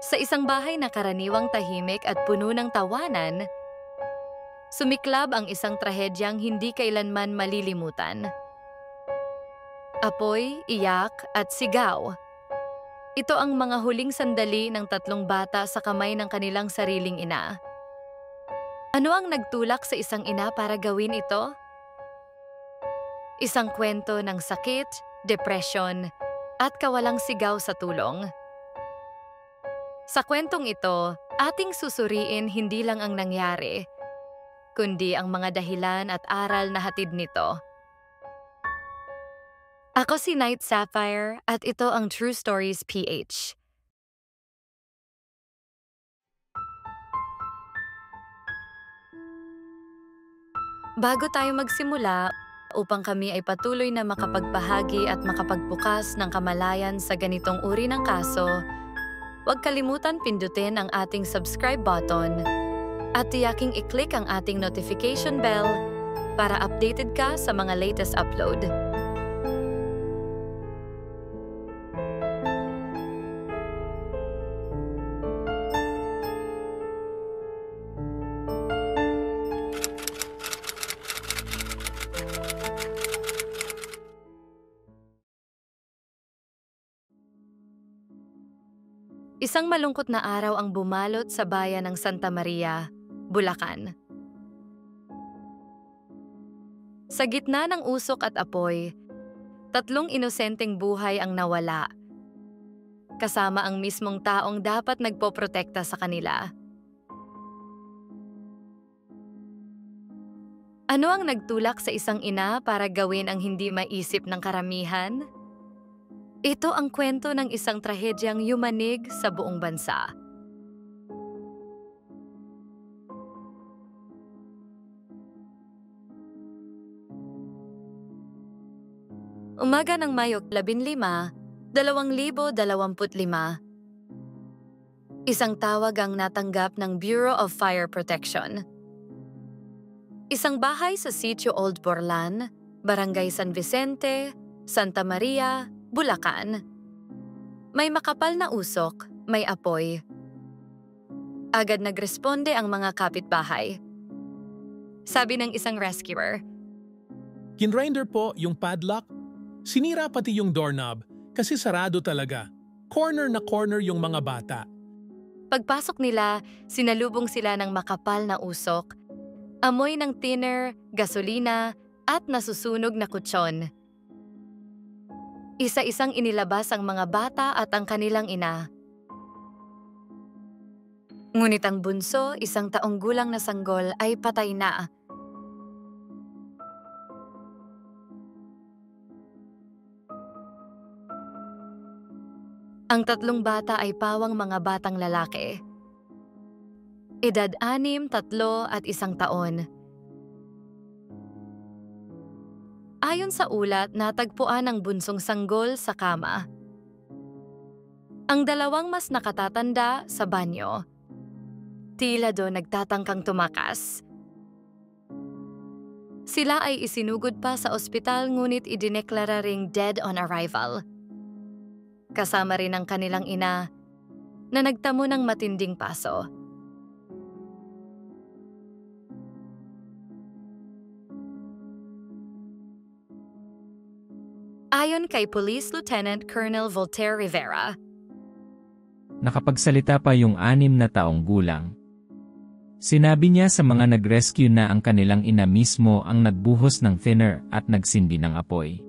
Sa isang bahay na karaniwang tahimik at puno ng tawanan, sumiklab ang isang trahedyang hindi kailanman malilimutan. Apoy, iyak, at sigaw. Ito ang mga huling sandali ng tatlong bata sa kamay ng kanilang sariling ina. Ano ang nagtulak sa isang ina para gawin ito? Isang kwento ng sakit, depresyon, at kawalang sigaw sa tulong. Sa kwentong ito, ating susuriin hindi lang ang nangyari, kundi ang mga dahilan at aral na hatid nito. Ako si Night Sapphire at ito ang True Stories PH. Bago tayo magsimula, upang kami ay patuloy na makapagbahagi at makapagbukas ng kamalayan sa ganitong uri ng kaso, huwag kalimutan pindutin ang ating subscribe button at tiyaking i-click ang ating notification bell para updated ka sa mga latest upload. Isang malungkot na araw ang bumalot sa bayan ng Santa Maria, Bulacan. Sa gitna ng usok at apoy, tatlong inosenteng buhay ang nawala, kasama ang mismong taong dapat nagpoprotekta sa kanila. Ano ang nagtulak sa isang ina para gawin ang hindi maisip ng karamihan? Ito ang kwento ng isang trahedyang yumanig sa buong bansa. Umaga ng Mayo 15, 2025. Isang tawag ang natanggap ng Bureau of Fire Protection. Isang bahay sa Sitio Old Borlan, Barangay San Vicente, Santa Maria, Bulacan. May makapal na usok, may apoy. Agad nagresponde ang mga kapitbahay. Sabi ng isang rescuer, Kinrinder po yung padlock. Sinira pati yung doorknob kasi sarado talaga. Corner na corner yung mga bata. Pagpasok nila, sinalubong sila ng makapal na usok, amoy ng thinner, gasolina, at nasusunog na kutsyon. Isa-isang inilabas ang mga bata at ang kanilang ina. Ngunit ang bunso, 1 taong gulang na sanggol, ay patay na. Ang tatlong bata ay pawang mga batang lalaki. Edad 6, 3 at 1 taon. Ayon sa ulat, natagpuan ang bunsong sanggol sa kama. Ang dalawang mas nakatatanda sa banyo. Tila doon nagtatangkang tumakas. Sila ay isinugod pa sa ospital ngunit idineklara ring dead on arrival. Kasama rin ang kanilang ina na nagtamo ng matinding paso. Ayon kay Police Lieutenant Colonel Voltaire Rivera, nakapagsalita pa yung 6 na taong gulang. Sinabi niya sa mga nag-rescue na ang kanilang ina mismo ang nagbuhos ng thinner at nagsindi ng apoy.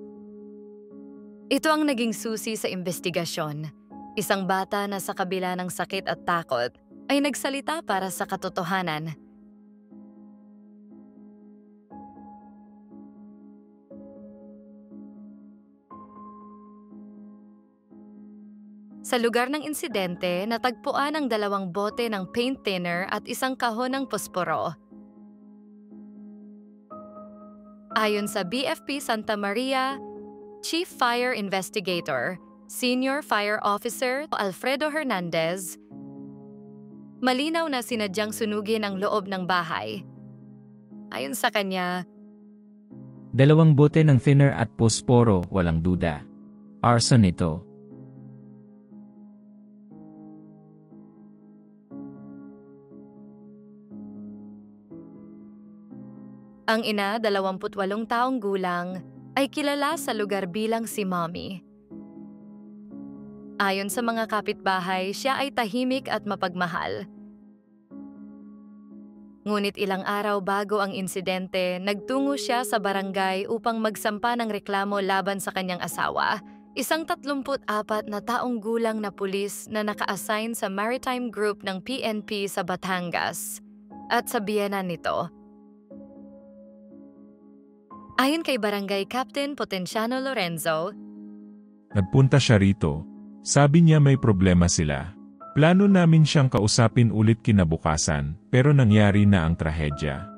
ito ang naging susi sa investigasyon. Isang bata na sa kabila ng sakit at takot ay nagsalita para sa katotohanan. Sa lugar ng insidente, natagpuan ang 2 bote ng paint thinner at 1 kahon ng posporo. Ayon sa BFP Santa Maria, Chief Fire Investigator, Senior Fire Officer Alfredo Hernandez, malinaw na sinadyang sunugin ang loob ng bahay. Ayon sa kanya, 2 bote ng thinner at posporo, walang duda. Arson ito. Ang ina, 28 taong gulang, ay kilala sa lugar bilang si Mommy. Ayon sa mga kapitbahay, siya ay tahimik at mapagmahal. Ngunit ilang araw bago ang insidente, nagtungo siya sa barangay upang magsampa ng reklamo laban sa kanyang asawa, isang 34 na taong gulang na pulis na naka-assign sa Maritime Group ng PNP sa Batangas at sa biyenan nito. Ayon kay Barangay Captain Potenciano Lorenzo, nagpunta siya rito. Sabi niya may problema sila. Plano namin siyang kausapin ulit kinabukasan, pero nangyari na ang trahedya.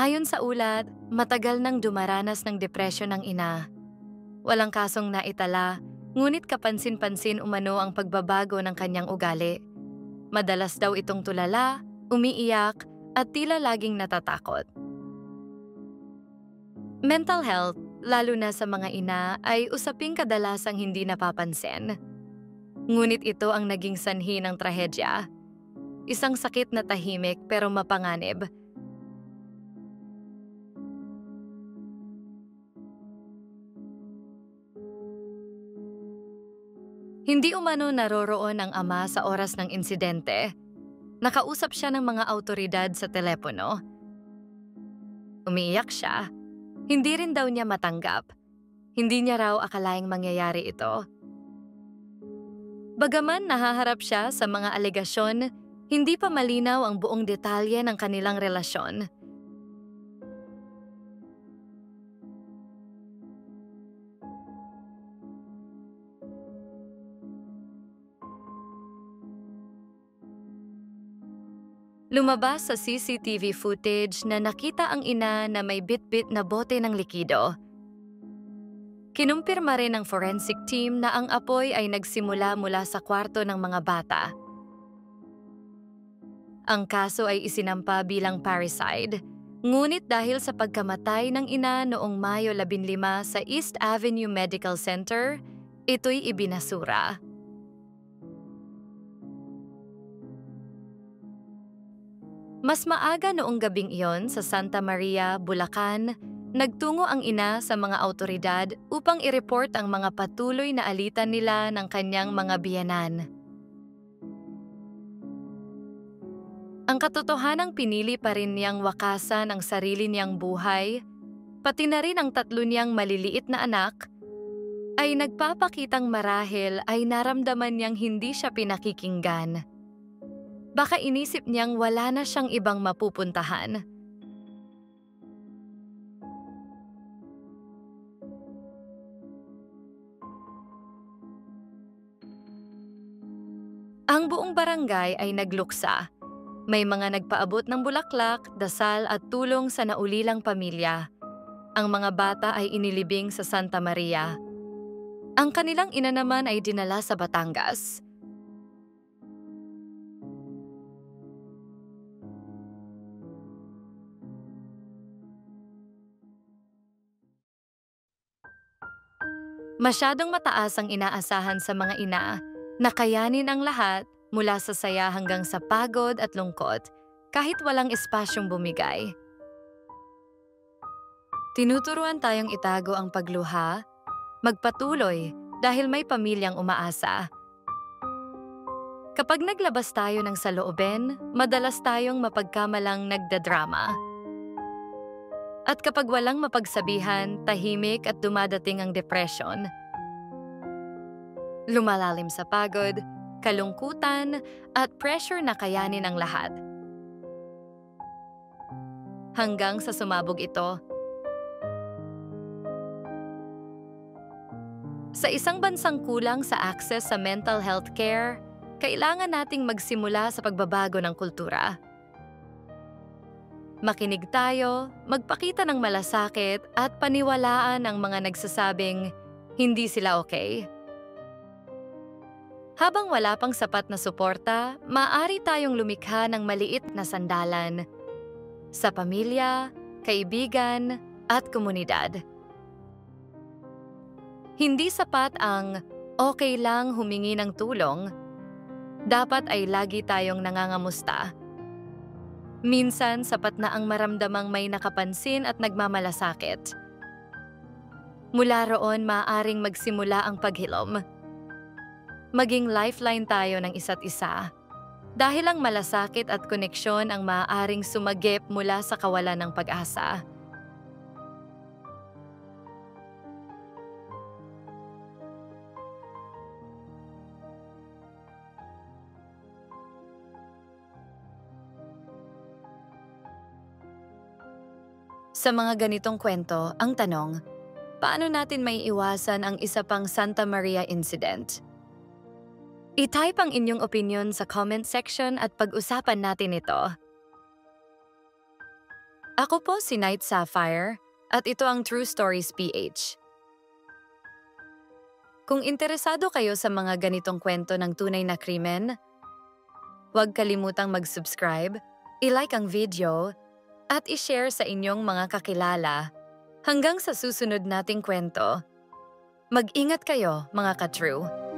ayon sa ulat, matagal nang dumaranas ng depresyon ng ina. Walang kasong naitala, ngunit kapansin-pansin umano ang pagbabago ng kanyang ugali. Madalas daw itong tulala, umiiyak, at tila laging natatakot. Mental health, lalo na sa mga ina, ay usaping kadalasang hindi napapansin. Ngunit ito ang naging sanhi ng trahedya. Isang sakit na tahimik pero mapanganib. Hindi umano naroroon ang ama sa oras ng insidente. Nakausap siya ng mga awtoridad sa telepono. Umiiyak siya. Hindi rin daw niya matanggap. Hindi niya raw akalaing mangyayari ito. Bagaman nahaharap siya sa mga alegasyon, hindi pa malinaw ang buong detalye ng kanilang relasyon. Lumabas sa CCTV footage na nakita ang ina na may bit-bit na bote ng likido. Kinumpirma rin ng forensic team na ang apoy ay nagsimula mula sa kwarto ng mga bata. Ang kaso ay isinampa bilang parricide, ngunit dahil sa pagkamatay ng ina noong Mayo 15 sa East Avenue Medical Center, ito'y ibinasura. Mas maaga noong gabing iyon sa Santa Maria, Bulacan, nagtungo ang ina sa mga awtoridad upang i-report ang mga patuloy na alitan nila ng kanyang mga biyenan. Ang katotohanang pinili pa rin niyang wakasan ang sarili niyang buhay, pati na rin ang 3 niyang maliliit na anak, ay nagpapakitang marahil ay naramdaman niyang hindi siya pinakikinggan. Baka inisip niyang wala na siyang ibang mapupuntahan. Ang buong barangay ay nagluksa. May mga nagpaabot ng bulaklak, dasal at tulong sa naulilang pamilya. Ang mga bata ay inilibing sa Santa Maria. Ang kanilang ina naman ay dinala sa Batangas. Masyadong mataas ang inaasahan sa mga ina na kayanin ang lahat mula sa saya hanggang sa pagod at lungkot kahit walang espasyong bumigay. Tinuturuan tayong itago ang pagluha, magpatuloy dahil may pamilyang umaasa. Kapag naglabas tayo ng saloobin, madalas tayong mapagkamalang nagdadrama. At kapag walang mapagsabihan, tahimik at dumadating ang depresyon. Lumalalim sa pagod, kalungkutan, at pressure na kayanin ang lahat. Hanggang sa sumabog ito. Sa isang bansang kulang sa access sa mental health care, kailangan nating magsimula sa pagbabago ng kultura. Makinig tayo, magpakita ng malasakit at paniwalaan ang mga nagsasabing hindi sila okay. Habang wala pang sapat na suporta, maaari tayong lumikha ng maliit na sandalan sa pamilya, kaibigan, at komunidad. Hindi sapat ang Okay lang humingi ng tulong. Dapat ay lagi tayong nangangamusta. Minsan sapat na ang maramdamang may nakapansin at nagmamalasakit. Mula roon maaaring magsimula ang paghilom. Maging lifeline tayo ng isa't isa. Dahil ang malasakit at koneksyon ang maaaring sumagip mula sa kawalan ng pag-asa. Sa mga ganitong kwento, ang tanong, paano natin may iwasan ang isa pang Santa Maria incident? I-type ang inyong opinion sa comment section at pag-usapan natin ito. Ako po si Night Sapphire at ito ang True Stories PH. Kung interesado kayo sa mga ganitong kwento ng tunay na krimen, huwag kalimutang mag-subscribe, i-like ang video, at i-share sa inyong mga kakilala. Hanggang sa susunod nating kwento. Mag-ingat kayo, mga ka-true.